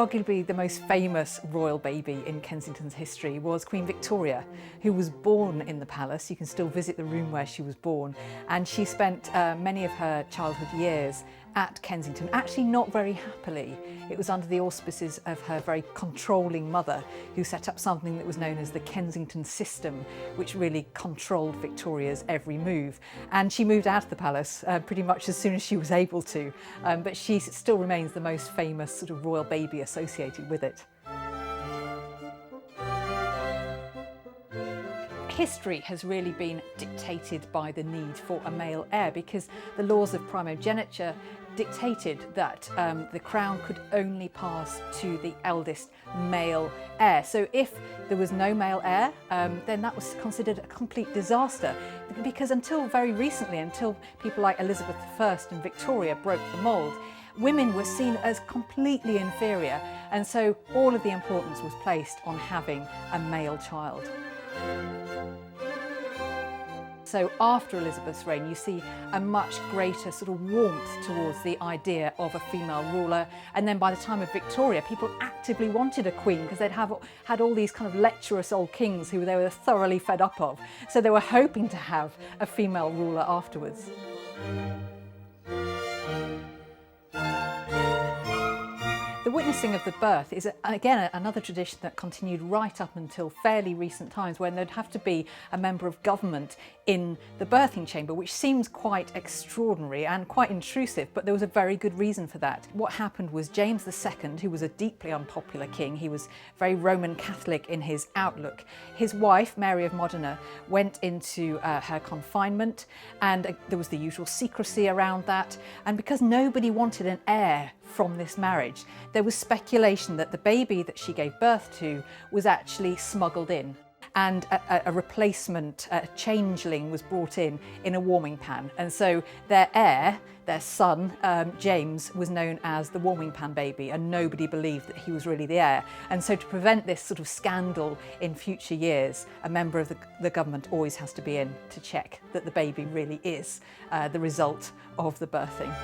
Arguably the most famous royal baby in Kensington's history was Queen Victoria, who was born in the palace. You can still visit the room where she was born, and she spent many of her childhood years at Kensington, actually not very happily. It was under the auspices of her very controlling mother, who set up something that was known as the Kensington system, which really controlled Victoria's every move. And she moved out of the palace pretty much as soon as she was able to, but she still remains the most famous sort of royal baby associated with it. History has really been dictated by the need for a male heir, because the laws of primogeniture dictated that the crown could only pass to the eldest male heir. So if there was no male heir, then that was considered a complete disaster, because until very recently, until people like Elizabeth I and Victoria broke the mould, women were seen as completely inferior, and so all of the importance was placed on having a male child. So after Elizabeth's reign, you see a much greater sort of warmth towards the idea of a female ruler. And then by the time of Victoria, people actively wanted a queen, because they'd had all these kind of lecherous old kings who they were thoroughly fed up of. So they were hoping to have a female ruler afterwards. The witnessing of the birth is, again, another tradition that continued right up until fairly recent times, when there'd have to be a member of government in the birthing chamber, which seems quite extraordinary and quite intrusive, but there was a very good reason for that. What happened was James II, who was a deeply unpopular king, he was very Roman Catholic in his outlook. His wife, Mary of Modena, went into her confinement, and there was the usual secrecy around that. And because nobody wanted an heir from this marriage, there was speculation that the baby that she gave birth to was actually smuggled in, and a replacement, a changeling, was brought in a warming pan. And so their heir, their son, James, was known as the warming pan baby, and nobody believed that he was really the heir. And so to prevent this sort of scandal in future years, a member of the government always has to be in to check that the baby really is the result of the birthing.